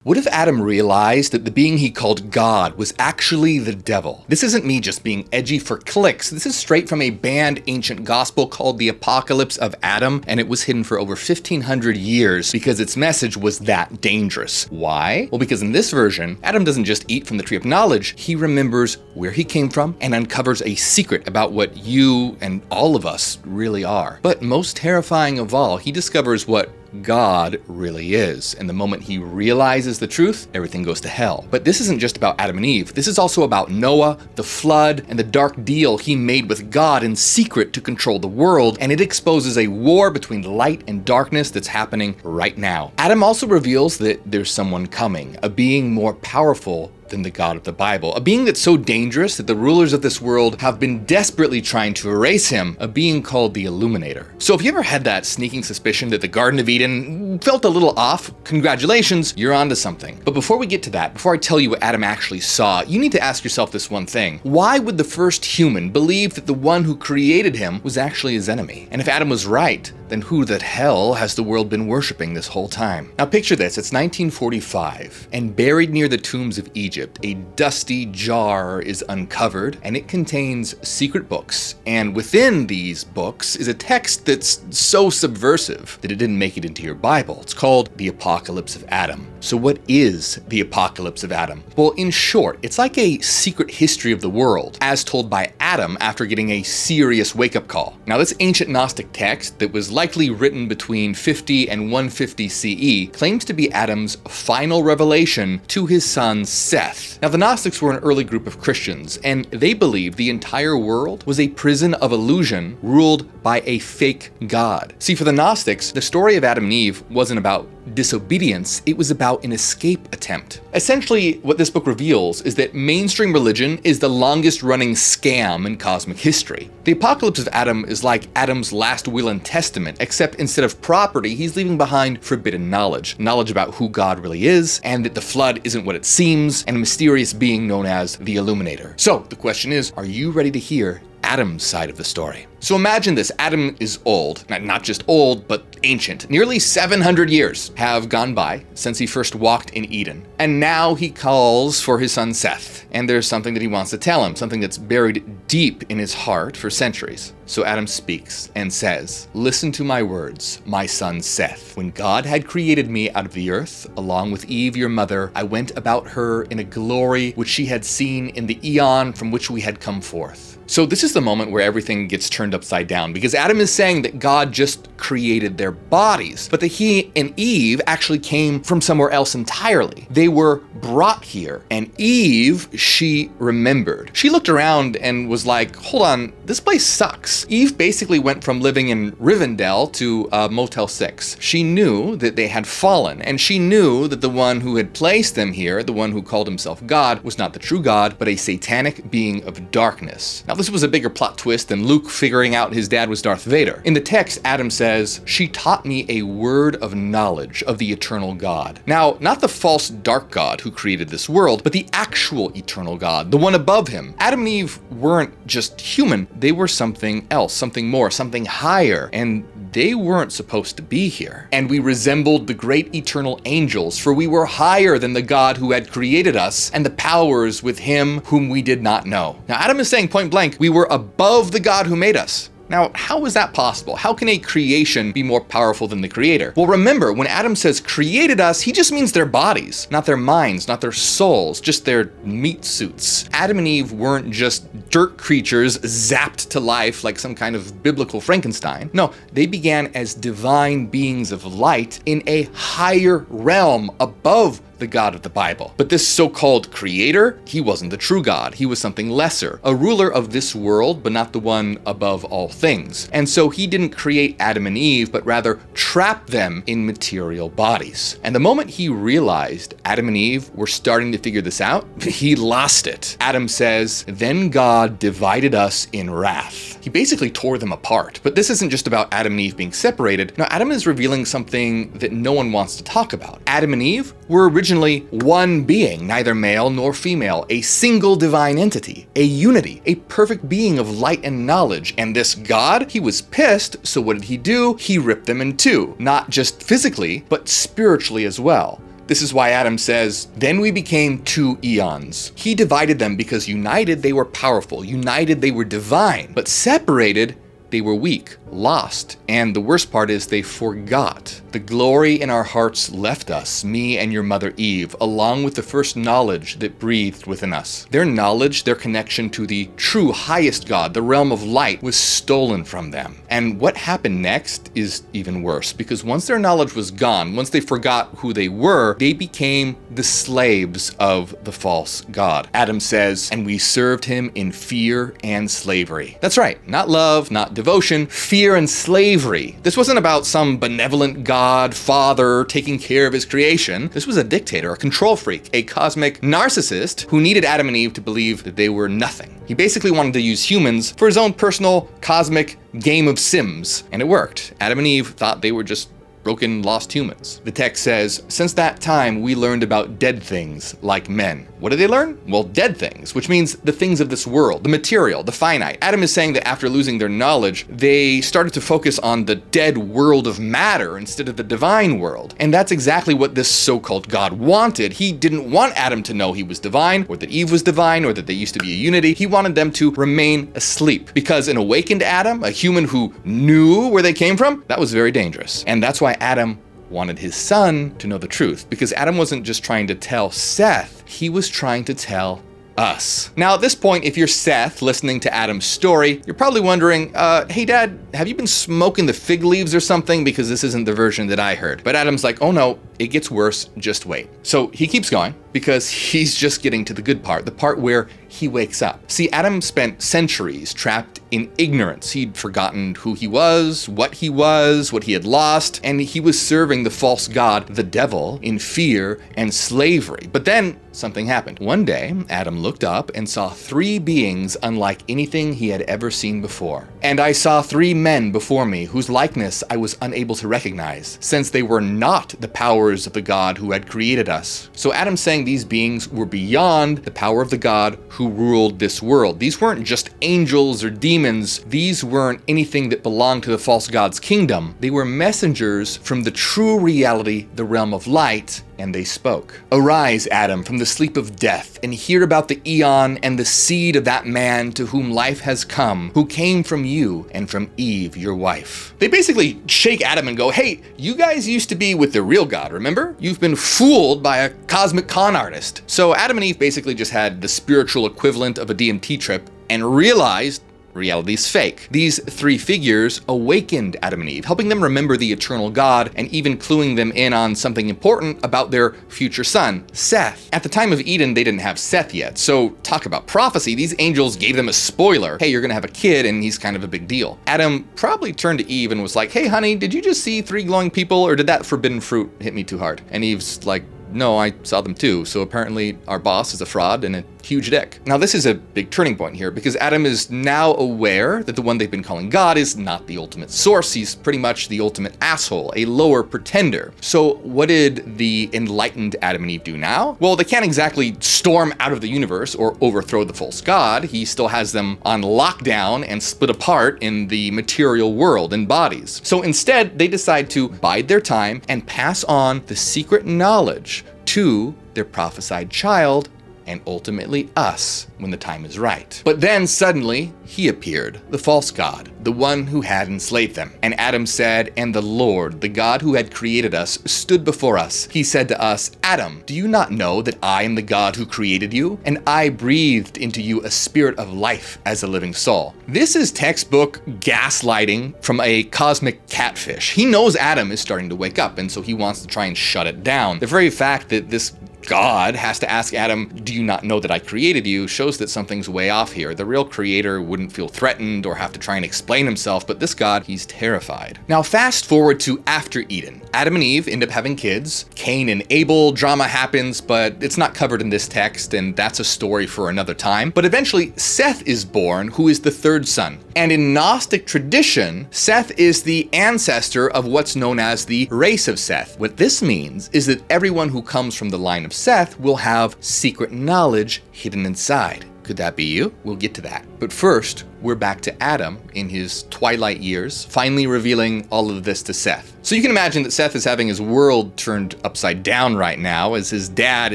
What if Adam realized that the being he called God was actually the devil? This isn't me just being edgy for clicks. This is straight from a banned ancient gospel called the Apocalypse of Adam, and it was hidden for over 1,500 years because its message was that dangerous. Why? Well, because in this version, Adam doesn't just eat from the tree of knowledge, he remembers where he came from and uncovers a secret about what you and all of us really are. But most terrifying of all, he discovers what God really is. And the moment he realizes the truth, everything goes to hell. But this isn't just about Adam and Eve. This is also about Noah, the flood, and the dark deal he made with God in secret to control the world. And it exposes a war between light and darkness that's happening right now. Adam also reveals that there's someone coming, a being more powerful than the God of the Bible, a being that's so dangerous that the rulers of this world have been desperately trying to erase him, a being called the Illuminator. So if you ever had that sneaking suspicion that the Garden of Eden felt a little off, congratulations, you're onto something. But before we get to that, before I tell you what Adam actually saw, you need to ask yourself this one thing. Why would the first human believe that the one who created him was actually his enemy? And if Adam was right, then who the hell has the world been worshiping this whole time? Now picture this, it's 1945, and buried near the tombs of Egypt, a dusty jar is uncovered, and it contains secret books. And within these books is a text that's so subversive that it didn't make it into your Bible. It's called the Apocalypse of Adam. So what is the Apocalypse of Adam? Well, in short, it's like a secret history of the world, as told by Adam after getting a serious wake-up call. Now, this ancient Gnostic text that was likely written between 50 and 150 CE claims to be Adam's final revelation to his son Seth. Now, the Gnostics were an early group of Christians, and they believed the entire world was a prison of illusion ruled by a fake God. See, for the Gnostics, the story of Adam and Eve wasn't about disobedience, it was about an escape attempt. Essentially, what this book reveals is that mainstream religion is the longest running scam in cosmic history. The Apocalypse of Adam is like Adam's last will and testament, except instead of property, he's leaving behind forbidden knowledge. Knowledge about who God really is, and that the flood isn't what it seems, and a mysterious being known as the Illuminator. So, the question is, are you ready to hear Adam's side of the story? So imagine this, Adam is old, not just old, but ancient. Nearly 700 years have gone by since he first walked in Eden. And now he calls for his son Seth. And there's something that he wants to tell him, something that's buried deep in his heart for centuries. So Adam speaks and says, "Listen to my words, my son Seth. When God had created me out of the earth, along with Eve, your mother, I went about her in a glory which she had seen in the eon from which we had come forth." So this is the moment where everything gets turned upside down, because Adam is saying that God just created their bodies, but that he and Eve actually came from somewhere else entirely. They were brought here, and Eve, she remembered. She looked around and was like, hold on, this place sucks. Eve basically went from living in Rivendell to Motel 6. She knew that they had fallen, and she knew that the one who had placed them here, the one who called himself God, was not the true God, but a satanic being of darkness. Now, this was a bigger plot twist than Luke figuring out his dad was Darth Vader. In the text, Adam says, "She taught me a word of knowledge of the eternal God." Now, not the false dark God who created this world, but the actual eternal God, the one above him. Adam and Eve weren't just human, they were something else, something more, something higher, and they weren't supposed to be here. "And we resembled the great eternal angels, for we were higher than the God who had created us, and the powers with him whom we did not know." Now, Adam is saying point blank, we were above the God who made us. Now, how is that possible? How can a creation be more powerful than the creator? Well, remember, when Adam says created us, he just means their bodies, not their minds, not their souls, just their meat suits. Adam and Eve weren't just dirt creatures zapped to life like some kind of biblical Frankenstein. No, they began as divine beings of light in a higher realm above the God of the Bible. But this so-called creator, he wasn't the true God. He was something lesser, a ruler of this world, but not the one above all things. And so he didn't create Adam and Eve, but rather trap them in material bodies. And the moment he realized Adam and Eve were starting to figure this out, he lost it. Adam says, "Then God divided us in wrath." He basically tore them apart. But this isn't just about Adam and Eve being separated. No, Adam is revealing something that no one wants to talk about. Adam and Eve were originally one being, neither male nor female, a single divine entity, a unity, a perfect being of light and knowledge. And this God, he was pissed, so what did he do? He ripped them in two, not just physically, but spiritually as well. This is why Adam says, "Then we became two eons." He divided them because united they were powerful, united they were divine, but separated they were weak, lost, and the worst part is they forgot. The glory in our hearts left us, me and your mother Eve, along with the first knowledge that breathed within us. Their knowledge, their connection to the true highest God, the realm of light, was stolen from them. And what happened next is even worse, because once their knowledge was gone, once they forgot who they were, they became the slaves of the false god. Adam says, "And we served him in fear and slavery." That's right, not love, not devotion, fear and slavery. This wasn't about some benevolent God, father, taking care of his creation. This was a dictator, a control freak, a cosmic narcissist who needed Adam and Eve to believe that they were nothing. He basically wanted to use humans for his own personal cosmic game of Sims, and it worked. Adam and Eve thought they were just broken, lost humans. The text says, "Since that time, we learned about dead things like men." What did they learn? Well, dead things, which means the things of this world, the material, the finite. Adam is saying that after losing their knowledge, they started to focus on the dead world of matter instead of the divine world. And that's exactly what this so-called God wanted. He didn't want Adam to know he was divine, or that Eve was divine, or that they used to be a unity. He wanted them to remain asleep, because an awakened Adam, a human who knew where they came from, that was very dangerous. And that's why Adam wanted his son to know the truth, because Adam wasn't just trying to tell Seth, he was trying to tell us. Now, at this point, if you're Seth listening to Adam's story, you're probably wondering, hey Dad, have you been smoking the fig leaves or something? Because this isn't the version that I heard. But Adam's like, oh no, it gets worse, just wait. So he keeps going because he's just getting to the good part, the part where he wakes up. See, Adam spent centuries trapped in ignorance. He'd forgotten who he was, what he had lost, and he was serving the false god, the devil, in fear and slavery. But then something happened. One day, Adam looked up and saw three beings unlike anything he had ever seen before. "And I saw three men before me, whose likeness I was unable to recognize, since they were not the powers of the God who had created us." So Adam's saying these beings were beyond the power of the God who ruled this world. These weren't just angels or demons. These weren't anything that belonged to the false god's kingdom. They were messengers from the true reality, the realm of light, and they spoke. "Arise, Adam, from the sleep of death, and hear about the eon and the seed of that man to whom life has come, who came from you and from Eve, your wife." They basically shake Adam and go, hey, you guys used to be with the real God, remember? You've been fooled by a cosmic con artist. So Adam and Eve basically just had the spiritual equivalent of a DMT trip and realized reality's fake. These three figures awakened Adam and Eve, helping them remember the eternal God and even cluing them in on something important about their future son, Seth. At the time of Eden, they didn't have Seth yet, so talk about prophecy. These angels gave them a spoiler. Hey, you're gonna have a kid, and he's kind of a big deal. Adam probably turned to Eve and was like, hey honey, did you just see three glowing people, or did that forbidden fruit hit me too hard? And Eve's like, no, I saw them too. So apparently our boss is a fraud and a huge dick. Now this is a big turning point here, because Adam is now aware that the one they've been calling God is not the ultimate source. He's pretty much the ultimate asshole, a lower pretender. So what did the enlightened Adam and Eve do now? Well, they can't exactly storm out of the universe or overthrow the false god. He still has them on lockdown and split apart in the material world in bodies. So instead, they decide to bide their time and pass on the secret knowledge to their prophesied child, and ultimately us when the time is right. But then suddenly he appeared, the false god, the one who had enslaved them. And Adam said, and the Lord, the God who had created us, stood before us. He said to us, Adam, do you not know that I am the God who created you? And I breathed into you a spirit of life as a living soul. This is textbook gaslighting from a cosmic catfish. He knows Adam is starting to wake up, and so he wants to try and shut it down. The very fact that this God has to ask Adam, do you not know that I created you, shows that something's way off here. The real creator wouldn't feel threatened or have to try and explain himself, but this God, he's terrified. Now fast forward to after Eden. Adam and Eve end up having kids. Cain and Abel, drama happens, but it's not covered in this text, and that's a story for another time. But eventually, Seth is born, who is the third son. And in Gnostic tradition, Seth is the ancestor of what's known as the race of Seth. What this means is that everyone who comes from the line of Seth will have secret knowledge hidden inside. Could that be you? We'll get to that. But first, we're back to Adam in his twilight years, finally revealing all of this to Seth. So you can imagine that Seth is having his world turned upside down right now, as his dad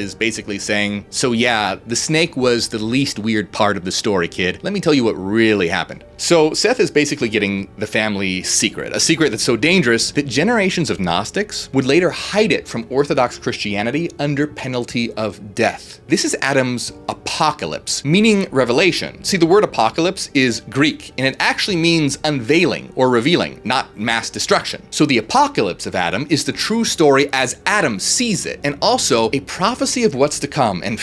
is basically saying, so yeah, the snake was the least weird part of the story, kid. Let me tell you what really happened. So Seth is basically getting the family secret, a secret that's so dangerous that generations of Gnostics would later hide it from Orthodox Christianity under penalty of death. This is Adam's apocalypse, meaning revelation. See, the word apocalypse is Greek, and it actually means unveiling or revealing, not mass destruction. So the apocalypse of Adam is the true story as Adam sees it, and also a prophecy of what's to come, and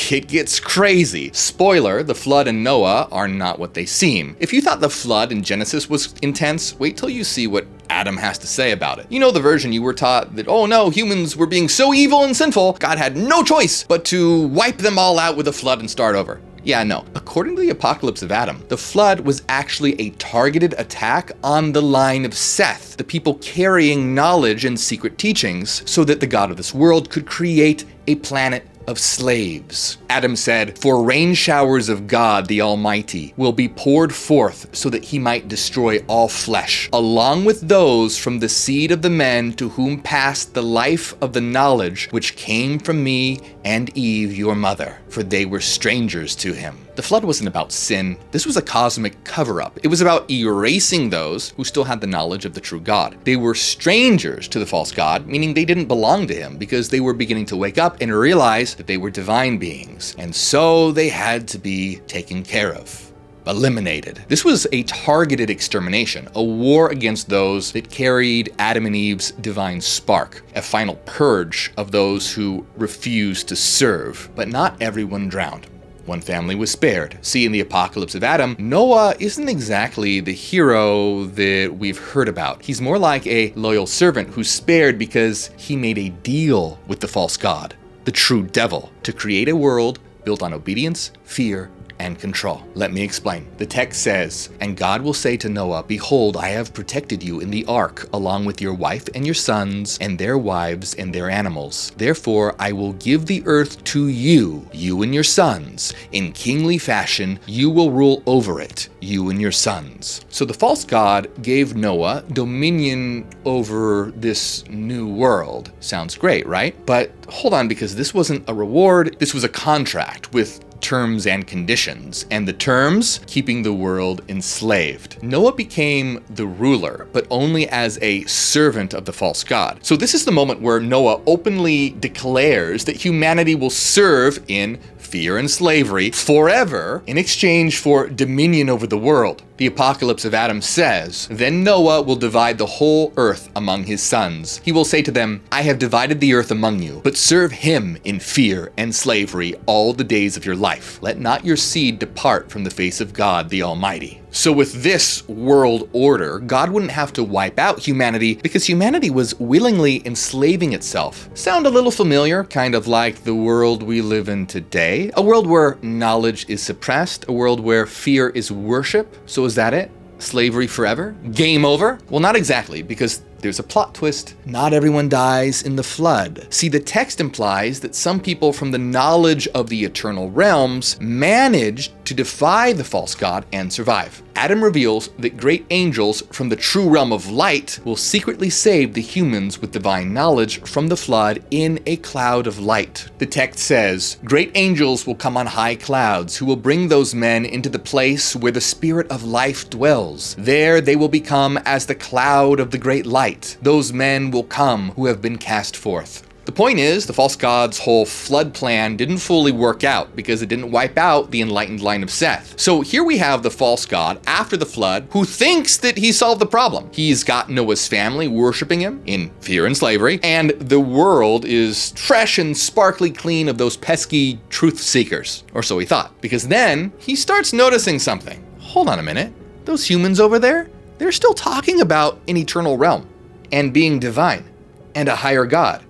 it gets crazy. Spoiler, the flood and Noah are not what they seem. If you thought the flood in Genesis was intense, wait till you see what Adam has to say about it. You know the version you were taught that, oh no, humans were being so evil and sinful, God had no choice but to wipe them all out with a flood and start over. Yeah, no. According to the apocalypse of Adam, the flood was actually a targeted attack on the line of Seth, the people carrying knowledge and secret teachings, so that the God of this world could create a planet of slaves. Adam said, "For rain showers of God the Almighty will be poured forth so that he might destroy all flesh, along with those from the seed of the men to whom passed the life of the knowledge which came from me and Eve your mother, for they were strangers to him." The flood wasn't about sin. This was a cosmic cover-up. It was about erasing those who still had the knowledge of the true God. They were strangers to the false God, meaning they didn't belong to him because they were beginning to wake up and realize that they were divine beings. And so they had to be taken care of. Eliminated. This was a targeted extermination, a war against those that carried Adam and Eve's divine spark, a final purge of those who refused to serve. But not everyone drowned. One family was spared. See, in the apocalypse of Adam, Noah isn't exactly the hero that we've heard about. He's more like a loyal servant who's spared because he made a deal with the false god, the true devil, to create a world built on obedience, fear, and control. Let me explain. The text says, "And God will say to Noah, Behold, I have protected you in the ark, along with your wife and your sons, and their wives and their animals. Therefore I will give the earth to you, you and your sons. In kingly fashion you will rule over it, you and your sons." So the false god gave Noah dominion over this new world. Sounds great, right? But hold on, because this wasn't a reward, this was a contract with terms and conditions, and the terms, keeping the world enslaved. Noah became the ruler, but only as a servant of the false god. So this is the moment where Noah openly declares that humanity will serve in fear and slavery forever in exchange for dominion over the world. The apocalypse of Adam says, "Then Noah will divide the whole earth among his sons. He will say to them, I have divided the earth among you, but serve him in fear and slavery all the days of your life. Let not your seed depart from the face of God the Almighty." So with this world order, God wouldn't have to wipe out humanity because humanity was willingly enslaving itself. Sound a little familiar? Kind of like the world we live in today? A world where knowledge is suppressed, a world where fear is worship. So is that it? Slavery forever? Game over? Well, not exactly, because there's a plot twist. Not everyone dies in the flood. See, the text implies that some people from the knowledge of the eternal realms managed to defy the false god and survive. Adam reveals that great angels from the true realm of light will secretly save the humans with divine knowledge from the flood in a cloud of light. The text says, "Great angels will come on high clouds, who will bring those men into the place where the spirit of life dwells. There they will become as the cloud of the great light. Those men will come who have been cast forth." The point is, the false god's whole flood plan didn't fully work out because it didn't wipe out the enlightened line of Seth. So here we have the false god after the flood who thinks that he solved the problem. He's got Noah's family worshiping him in fear and slavery, and the world is fresh and sparkly clean of those pesky truth seekers. Or so he thought. Because then he starts noticing something. Hold on a minute. Those humans over there, they're still talking about an eternal realm and being divine and a higher god.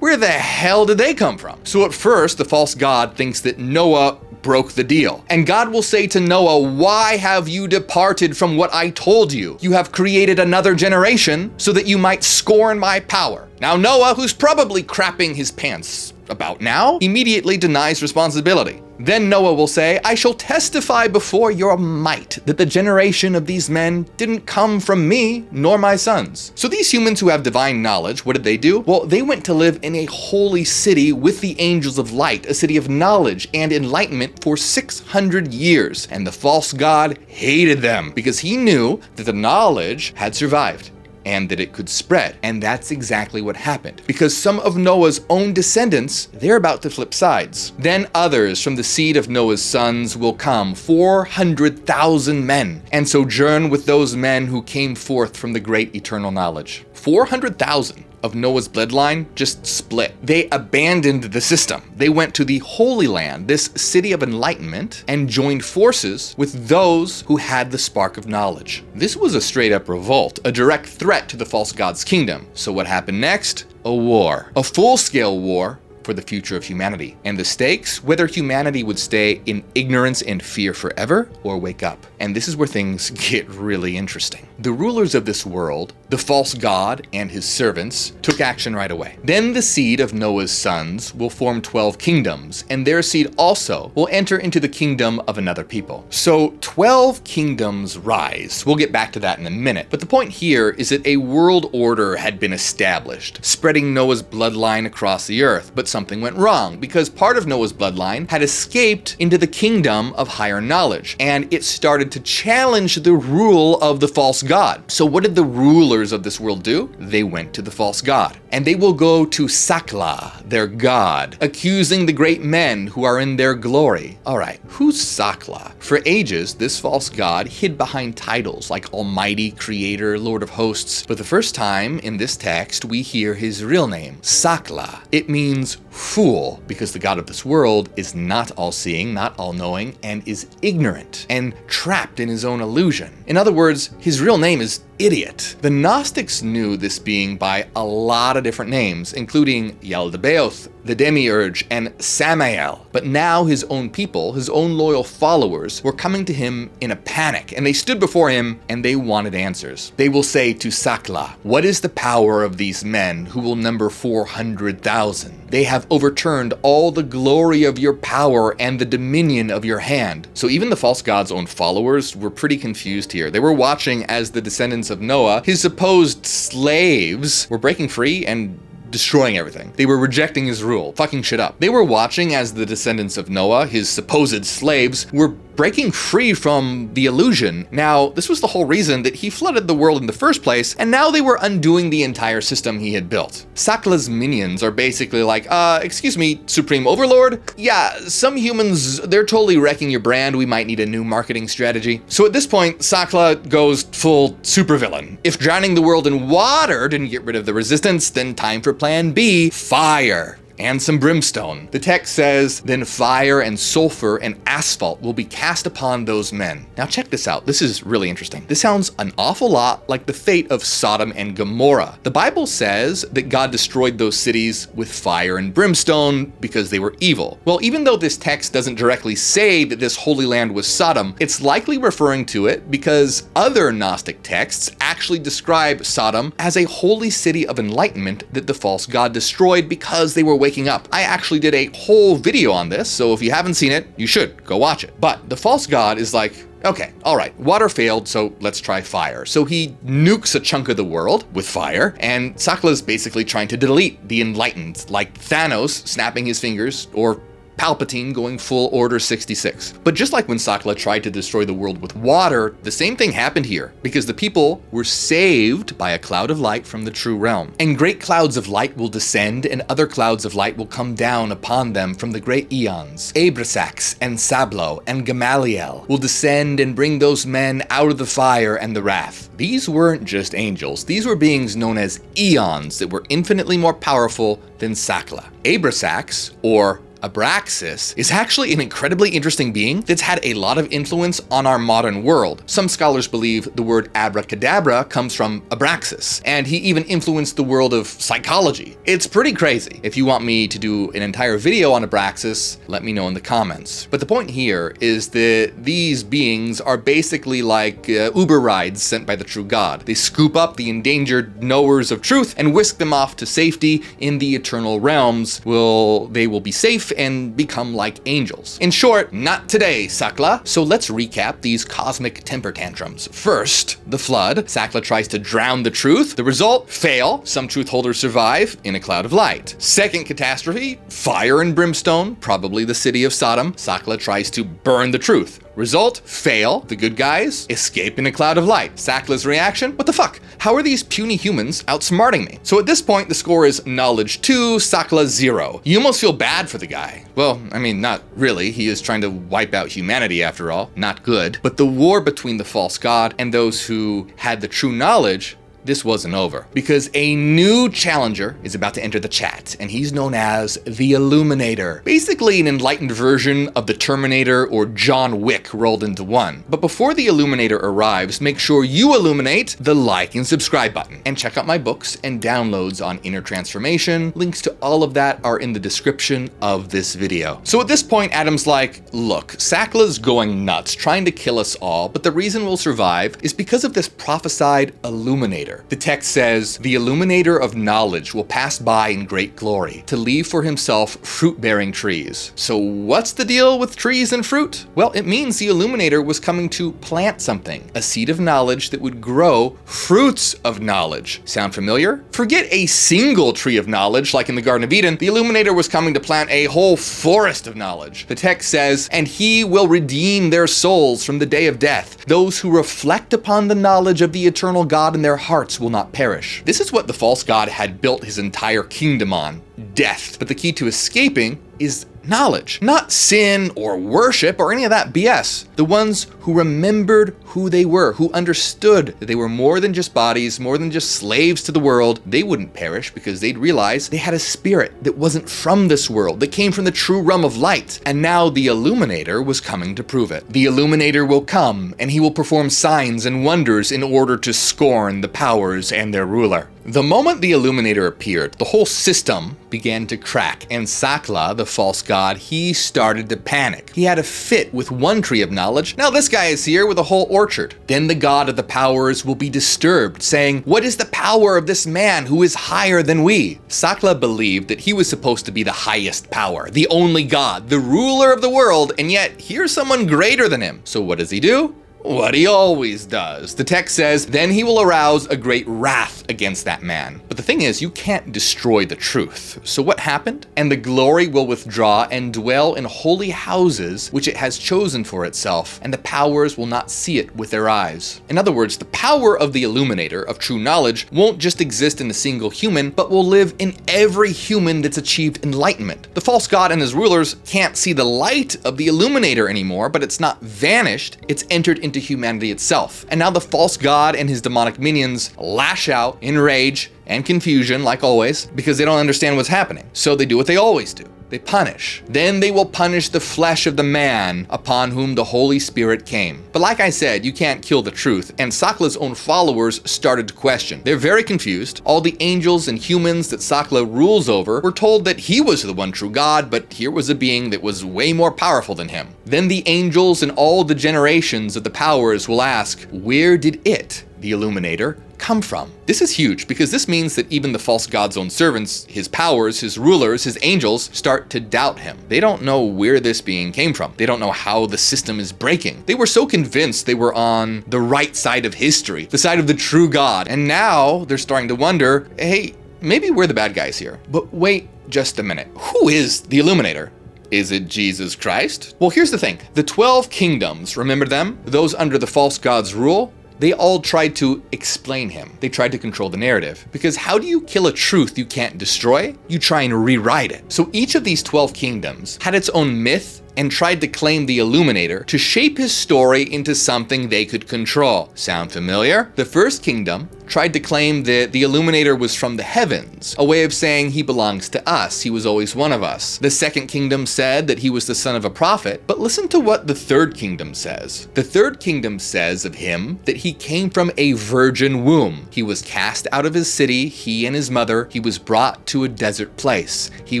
Where the hell did they come from? So at first, the false god thinks that Noah broke the deal. And God will say to Noah, "Why have you departed from what I told you? You have created another generation so that you might scorn my power." Now Noah, who's probably crapping his pants about now, immediately denies responsibility. Then Noah will say, I shall testify before your might that the generation of these men didn't come from me nor my sons. So these humans who have divine knowledge, what did they do? Well, they went to live in a holy city with the angels of light, a city of knowledge and enlightenment for 600 years. And the false god hated them because he knew that the knowledge had survived and that it could spread. And that's exactly what happened, because some of Noah's own descendants, they're about to flip sides. Then others from the seed of Noah's sons will come, 400,000 men, and sojourn with those men who came forth from the great eternal knowledge. 400,000 of Noah's bloodline just split. They abandoned the system. They went to the Holy Land, this city of enlightenment, and joined forces with those who had the spark of knowledge. This was a straight up revolt, a direct threat to the false god's kingdom. So what happened next? A war. A full-scale war for the future of humanity. And the stakes, whether humanity would stay in ignorance and fear forever or wake up. And this is where things get really interesting. The rulers of this world, the false god and his servants, took action right away. Then the seed of Noah's sons will form 12 kingdoms, and their seed also will enter into the kingdom of another people. So 12 kingdoms rise. We'll get back to that in a minute. But the point here is that a world order had been established, spreading Noah's bloodline across the earth. But something went wrong, because part of Noah's bloodline had escaped into the kingdom of higher knowledge, and it started to challenge the rule of the false god. So what did the rulers of this world do? They went to the false god, and they will go to Sakla, their god, accusing the great men who are in their glory. All right, who's Sakla? For ages, this false god hid behind titles like Almighty, Creator, Lord of Hosts. For the first time in this text, we hear his real name, Sakla. It means fool, because the god of this world is not all-seeing, not all-knowing, and is ignorant and trapped in his own illusion. In other words, his real name is idiot. The Gnostics knew this being by a lot of different names, including Yaldabaoth, the Demiurge, and Samael. But now his own people, his own loyal followers, were coming to him in a panic, and they stood before him and they wanted answers. They will say to Sakla, what is the power of these men who will number 400,000? They have overturned all the glory of your power and the dominion of your hand. So even the false god's own followers were pretty confused here. They were watching as the descendants of Noah, his supposed slaves, were breaking free and destroying everything. They were rejecting his rule, fucking shit up. They were watching as the descendants of Noah, his supposed slaves, were breaking free from the illusion. Now, this was the whole reason that he flooded the world in the first place, and now they were undoing the entire system he had built. Sakla's minions are basically like, excuse me, Supreme Overlord? Yeah, some humans, they're totally wrecking your brand. We might need a new marketing strategy. So at this point, Sakla goes full supervillain. If drowning the world in water didn't get rid of the resistance, then time for plan B, fire. And some brimstone. The text says, then fire and sulfur and asphalt will be cast upon those men. Now check this out. This is really interesting. This sounds an awful lot like the fate of Sodom and Gomorrah. The Bible says that God destroyed those cities with fire and brimstone because they were evil. Well, even though this text doesn't directly say that this holy land was Sodom, it's likely referring to it because other Gnostic texts actually describe Sodom as a holy city of enlightenment that the false god destroyed because they were waking up. I actually did a whole video on this, so if you haven't seen it, you should go watch it. But the false god is like, okay, all right, water failed, so let's try fire. So he nukes a chunk of the world with fire, and Sakla's basically trying to delete the enlightened, like Thanos snapping his fingers, or Palpatine going full Order 66. But just like when Sakla tried to destroy the world with water, the same thing happened here, because the people were saved by a cloud of light from the true realm. And great clouds of light will descend, and other clouds of light will come down upon them from the great eons. Abrasax and Sablo and Gamaliel will descend and bring those men out of the fire and the wrath. These weren't just angels. These were beings known as eons that were infinitely more powerful than Sakla. Abrasax, or Abraxas is actually an incredibly interesting being that's had a lot of influence on our modern world. Some scholars believe the word abracadabra comes from Abraxas, and he even influenced the world of psychology. It's pretty crazy. If you want me to do an entire video on Abraxas, let me know in the comments. But the point here is that these beings are basically like Uber rides sent by the true God. They scoop up the endangered knowers of truth and whisk them off to safety in the eternal realms. They will be safe and become like angels. In short, not today, Sakla. So let's recap these cosmic temper tantrums. First, the flood. Sakla tries to drown the truth. The result, fail. Some truth holders survive in a cloud of light. Second catastrophe, fire and brimstone, probably the city of Sodom. Sakla tries to burn the truth. Result, fail. The good guys escape in a cloud of light. Sakla's reaction, what the fuck? How are these puny humans outsmarting me? So at this point, the score is knowledge 2, Sakla 0. You almost feel bad for the guy. Well, I mean, not really. He is trying to wipe out humanity after all. Not good. But the war between the false god and those who had the true knowledge, this wasn't over, because a new challenger is about to enter the chat, and he's known as the Illuminator. Basically an enlightened version of the Terminator or John Wick rolled into one. But before the Illuminator arrives, make sure you illuminate the like and subscribe button. And check out my books and downloads on inner transformation. Links to all of that are in the description of this video. So at this point, Adam's like, look, Sakla's going nuts, trying to kill us all, but the reason we'll survive is because of this prophesied Illuminator. The text says, the Illuminator of knowledge will pass by in great glory to leave for himself fruit-bearing trees. So what's the deal with trees and fruit? Well, it means the Illuminator was coming to plant something, a seed of knowledge that would grow fruits of knowledge. Sound familiar? Forget a single tree of knowledge like in the Garden of Eden. The Illuminator was coming to plant a whole forest of knowledge. The text says, and he will redeem their souls from the day of death. Those who reflect upon the knowledge of the eternal God in their hearts will not perish. This is what the false god had built his entire kingdom on, death. But the key to escaping is knowledge, not sin or worship or any of that BS. The ones who remembered who they were, who understood that they were more than just bodies, more than just slaves to the world, they wouldn't perish because they'd realize they had a spirit that wasn't from this world, that came from the true realm of light. And now the Illuminator was coming to prove it. The Illuminator will come and he will perform signs and wonders in order to scorn the powers and their ruler. The moment the Illuminator appeared, the whole system began to crack, and Sakla, the false god, he started to panic. He had a fit with one tree of knowledge. Now this guy is here with a whole orchard. Then the god of the powers will be disturbed, saying, what is the power of this man who is higher than we? Sakla believed that he was supposed to be the highest power, the only god, the ruler of the world, and yet here's someone greater than him. So what does he do? What he always does. The text says, then he will arouse a great wrath against that man. But the thing is, you can't destroy the truth. So what happened? And the glory will withdraw and dwell in holy houses, which it has chosen for itself, and the powers will not see it with their eyes. In other words, the power of the Illuminator of true knowledge won't just exist in a single human, but will live in every human that's achieved enlightenment. The false god and his rulers can't see the light of the Illuminator anymore, but it's not vanished, it's entered into humanity itself. And now the false god and his demonic minions lash out in rage and confusion, like always, because they don't understand what's happening. So they do what they always do. They punish. Then they will punish the flesh of the man upon whom the Holy Spirit came. But like I said, you can't kill the truth, and Sakla's own followers started to question. They're very confused. All the angels and humans that Sakla rules over were told that he was the one true God, but here was a being that was way more powerful than him. Then the angels and all the generations of the powers will ask, where did it, the Illuminator, come from? This is huge because this means that even the false god's own servants, his powers, his rulers, his angels, start to doubt him. They don't know where this being came from. They don't know how the system is breaking. They were so convinced they were on the right side of history, the side of the true God. And now they're starting to wonder, hey, maybe we're the bad guys here. But wait just a minute. Who is the Illuminator? Is it Jesus Christ? Well, here's the thing. The 12 kingdoms, remember them? Those under the false god's rule? They all tried to explain him. They tried to control the narrative. Because how do you kill a truth you can't destroy? You try and rewrite it. So each of these 12 kingdoms had its own myth and tried to claim the Illuminator to shape his story into something they could control. Sound familiar? The first kingdom tried to claim that the Illuminator was from the heavens, a way of saying he belongs to us, he was always one of us. The second kingdom said that he was the son of a prophet, but listen to what the third kingdom says. The third kingdom says of him that he came from a virgin womb. He was cast out of his city, he and his mother. He was brought to a desert place. He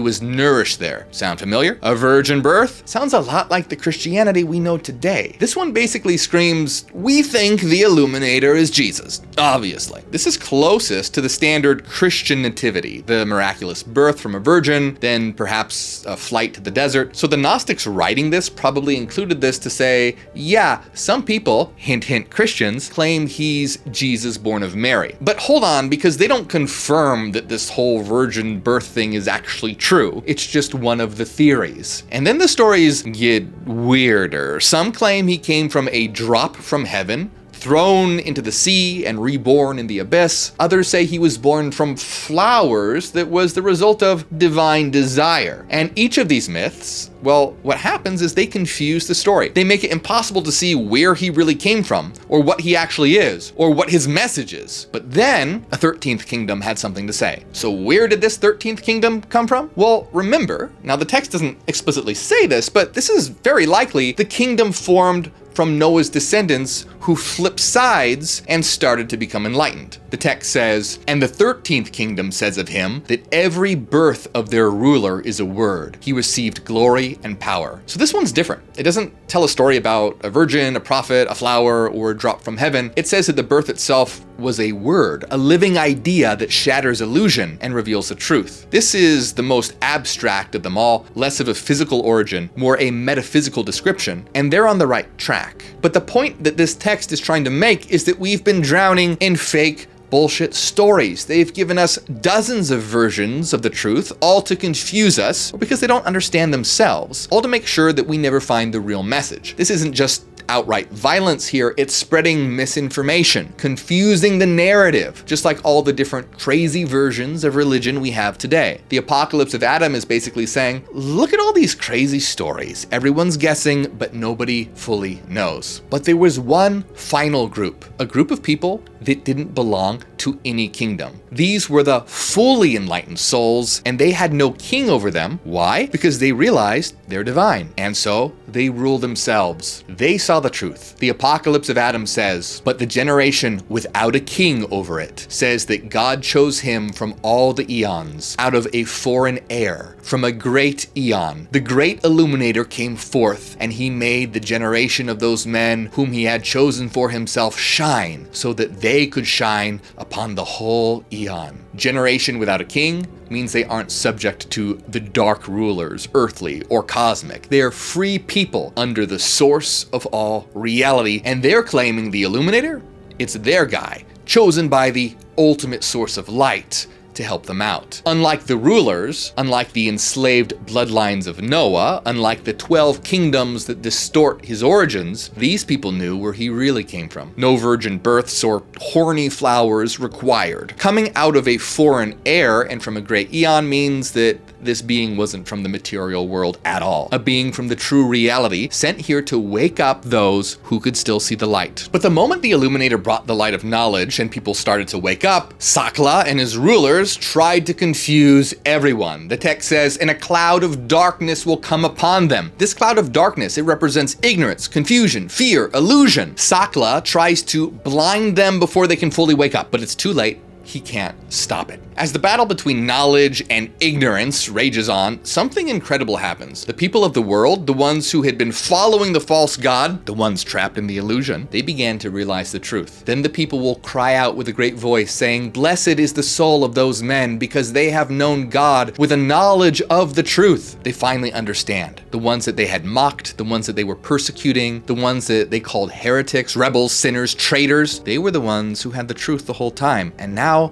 was nourished there. Sound familiar? A virgin birth? Sounds a lot like the Christianity we know today. This one basically screams, we think the Illuminator is Jesus, obviously. This is closest to the standard Christian nativity, the miraculous birth from a virgin, then perhaps a flight to the desert. So the Gnostics writing this probably included this to say, yeah, some people, hint hint Christians, claim he's Jesus born of Mary. But hold on, because they don't confirm that this whole virgin birth thing is actually true. It's just one of the theories. And then the stories get weirder. Some claim he came from a drop from heaven, thrown into the sea and reborn in the abyss. Others say he was born from flowers that was the result of divine desire. And each of these myths, well, what happens is they confuse the story. They make it impossible to see where he really came from, or what he actually is, or what his message is. But then a 13th kingdom had something to say. So where did this 13th kingdom come from? Well, remember, now the text doesn't explicitly say this, but this is very likely the kingdom formed from Noah's descendants who flipped sides and started to become enlightened. The text says, and the 13th kingdom says of him that every birth of their ruler is a word. He received glory and power. So this one's different. It doesn't tell a story about a virgin, a prophet, a flower, or a drop from heaven. It says that the birth itself was a word, a living idea that shatters illusion and reveals the truth. This is the most abstract of them all, less of a physical origin, more a metaphysical description, and they're on the right track. But the point that this text is trying to make is that we've been drowning in fake bullshit stories. They've given us dozens of versions of the truth, all to confuse us, or because they don't understand themselves, all to make sure that we never find the real message. This isn't just outright violence here, it's spreading misinformation, confusing the narrative, just like all the different crazy versions of religion we have today. The apocalypse of Adam is basically saying, look at all these crazy stories. Everyone's guessing, but nobody fully knows. But there was one final group, a group of people that didn't belong to any kingdom. These were the fully enlightened souls, and they had no king over them. Why? Because they realized they're divine, and so they rule themselves. They saw the truth. The apocalypse of Adam says, but the generation without a king over it says that God chose him from all the eons, out of a foreign air, from a great eon. The great Illuminator came forth, and he made the generation of those men whom he had chosen for himself shine, so that they could shine upon the whole eon. Generation without a king means they aren't subject to the dark rulers, earthly or cosmic. They are free people under the source of all reality, and they're claiming the Illuminator, it's their guy, chosen by the ultimate source of light to help them out. Unlike the rulers, unlike the enslaved bloodlines of Noah, unlike the 12 kingdoms that distort his origins, these people knew where he really came from. No virgin births or horny flowers required. Coming out of a foreign air and from a great eon means that this being wasn't from the material world at all. A being from the true reality, sent here to wake up those who could still see the light. But the moment the Illuminator brought the light of knowledge and people started to wake up, Sakla and his rulers tried to confuse everyone. The text says, and a cloud of darkness will come upon them. This cloud of darkness, it represents ignorance, confusion, fear, illusion. Sakla tries to blind them before they can fully wake up, but it's too late. He can't stop it. As the battle between knowledge and ignorance rages on, something incredible happens. The people of the world, the ones who had been following the false god, the ones trapped in the illusion, they began to realize the truth. Then the people will cry out with a great voice, saying, blessed is the soul of those men, because they have known God with a knowledge of the truth. They finally understand. The ones that they had mocked, the ones that they were persecuting, the ones that they called heretics, rebels, sinners, traitors, they were the ones who had the truth the whole time. And now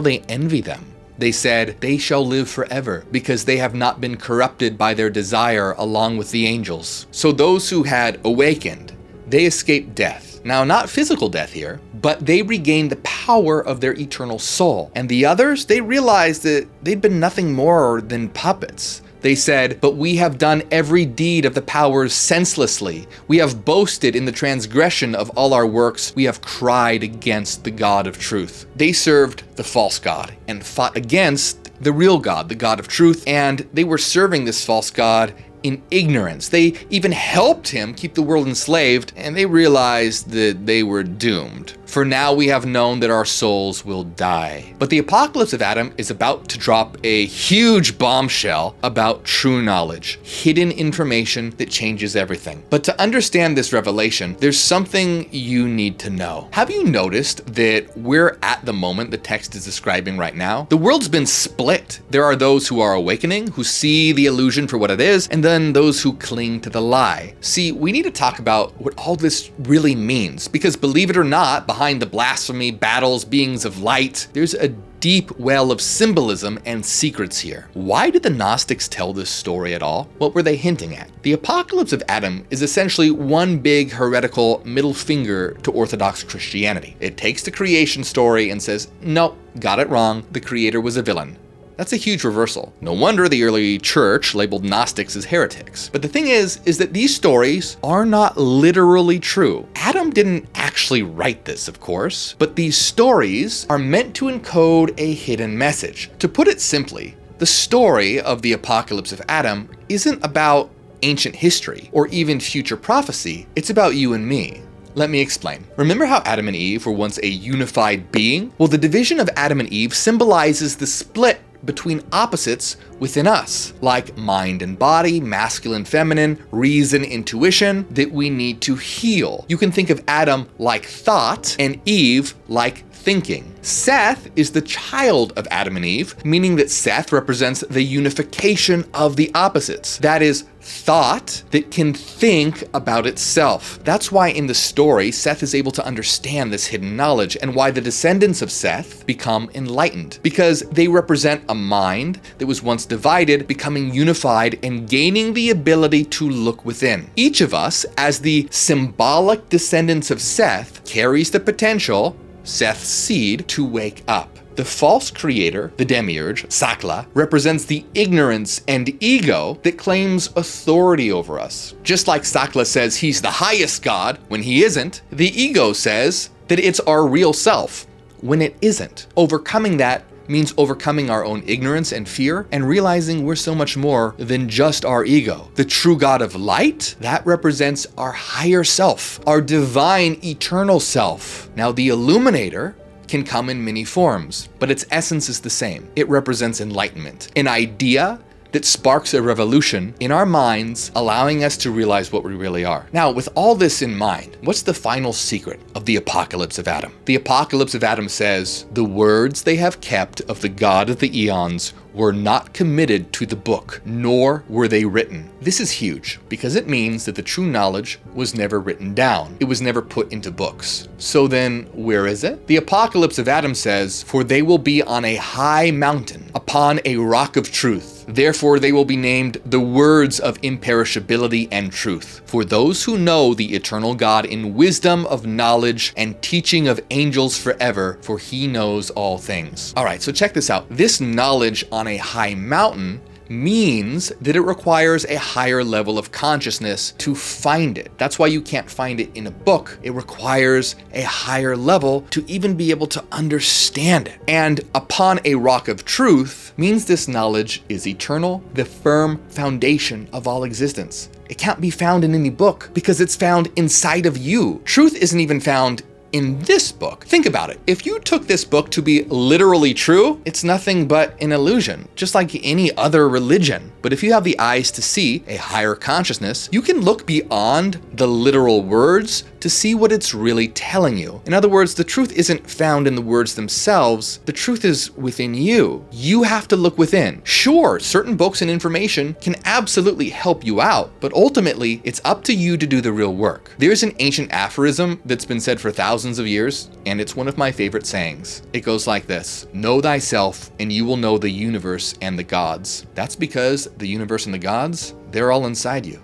they envy them. They said, they shall live forever, because they have not been corrupted by their desire along with the angels. So those who had awakened, they escaped death. Now, not physical death here, but they regained the power of their eternal soul. And the others, they realized that they'd been nothing more than puppets. They said, "But we have done every deed of the powers senselessly. We have boasted in the transgression of all our works. We have cried against the God of truth." They served the false god and fought against the real God, the God of truth, and they were serving this false god in ignorance. They even helped him keep the world enslaved, and they realized that they were doomed. For now we have known that our souls will die. But the apocalypse of Adam is about to drop a huge bombshell about true knowledge, hidden information that changes everything. But to understand this revelation, there's something you need to know. Have you noticed that we're at the moment the text is describing right now? The world's been split. There are those who are awakening, who see the illusion for what it is, and then those who cling to the lie. See, we need to talk about what all this really means, because believe it or not, behind the blasphemy, battles, beings of light, there's a deep well of symbolism and secrets here. Why did the Gnostics tell this story at all? What were they hinting at? The apocalypse of Adam is essentially one big heretical middle finger to Orthodox Christianity. It takes the creation story and says, nope, got it wrong, the creator was a villain. That's a huge reversal. No wonder the early church labeled Gnostics as heretics. But the thing is that these stories are not literally true. Adam didn't actually write this, of course, but these stories are meant to encode a hidden message. To put it simply, the story of the apocalypse of Adam isn't about ancient history or even future prophecy. It's about you and me. Let me explain. Remember how Adam and Eve were once a unified being? Well, the division of Adam and Eve symbolizes the split between opposites within us, like mind and body, masculine, feminine, reason, intuition, that we need to heal. You can think of Adam like thought and Eve like thinking. Seth is the child of Adam and Eve, meaning that Seth represents the unification of the opposites. That is, thought that can think about itself. That's why in the story, Seth is able to understand this hidden knowledge, and why the descendants of Seth become enlightened, because they represent a mind that was once divided, becoming unified and gaining the ability to look within. Each of us, as the symbolic descendants of Seth, carries the potential, Seth's seed, to wake up. The false creator, the demiurge, Sakla, represents the ignorance and ego that claims authority over us. Just like Sakla says he's the highest god when he isn't, the ego says that it's our real self when it isn't. Overcoming that means overcoming our own ignorance and fear and realizing we're so much more than just our ego. The true God of light, that represents our higher self, our divine eternal self. Now, the Illuminator can come in many forms, but its essence is the same. It represents enlightenment, an idea that sparks a revolution in our minds, allowing us to realize what we really are. Now, with all this in mind, what's the final secret of the apocalypse of Adam? The apocalypse of Adam says, "The words they have kept of the God of the eons were not committed to the book, nor were they written." This is huge, because it means that the true knowledge was never written down. It was never put into books. So then, where is it? The apocalypse of Adam says, "For they will be on a high mountain, upon a rock of truth. Therefore they will be named the words of imperishability and truth. For those who know the eternal God in wisdom of knowledge and teaching of angels forever, for he knows all things." All right, so check this out. This knowledge on a high mountain means that it requires a higher level of consciousness to find it. That's why you can't find it in a book. It requires a higher level to even be able to understand it. And upon a rock of truth means this knowledge is eternal, the firm foundation of all existence. It can't be found in any book because it's found inside of you. Truth isn't even found in this book. Think about it. If you took this book to be literally true, it's nothing but an illusion, just like any other religion. But if you have the eyes to see a higher consciousness, you can look beyond the literal words to see what it's really telling you. In other words, the truth isn't found in the words themselves. The truth is within you. You have to look within. Sure, certain books and information can absolutely help you out, but ultimately, it's up to you to do the real work. There's an ancient aphorism that's been said for thousands of years, and it's one of my favorite sayings. It goes like this: "Know thyself, and you will know the universe and the gods." That's because the universe and the gods, they're all inside you.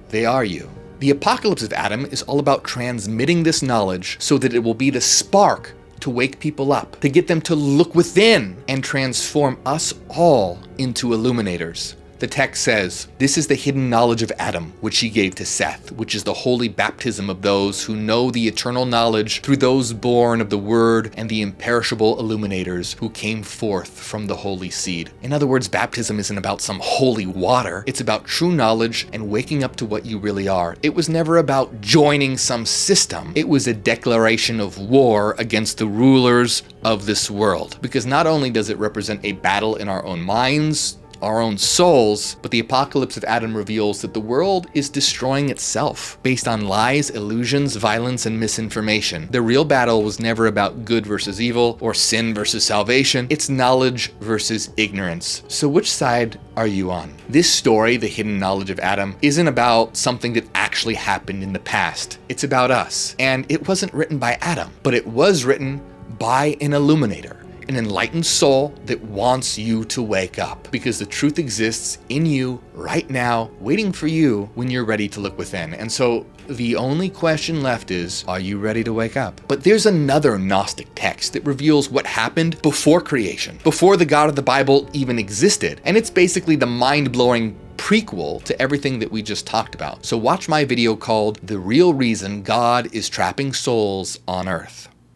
They are you. The apocalypse of Adam is all about transmitting this knowledge so that it will be the spark to wake people up, to get them to look within and transform us all into illuminators. The text says, "This is the hidden knowledge of Adam, which he gave to Seth, which is the holy baptism of those who know the eternal knowledge through those born of the Word and the imperishable Illuminators who came forth from the holy seed." In other words, baptism isn't about some holy water. It's about true knowledge and waking up to what you really are. It was never about joining some system. It was a declaration of war against the rulers of this world. Because not only does it represent a battle in our own minds, our own souls, but the apocalypse of Adam reveals that the world is destroying itself based on lies, illusions, violence, and misinformation. The real battle was never about good versus evil or sin versus salvation. It's knowledge versus ignorance. So which side are you on? This story, the hidden knowledge of Adam, isn't about something that actually happened in the past. It's about us. And it wasn't written by Adam, but it was written by an Illuminator. An enlightened soul that wants you to wake up, because the truth exists in you right now, waiting for you when you're ready to look within. And so the only question left is, are you ready to wake up? But there's another Gnostic text that reveals what happened before creation, before the God of the Bible even existed. And it's basically the mind-blowing prequel to everything that we just talked about. So watch my video called "The Real Reason God is Trapping Souls on Earth."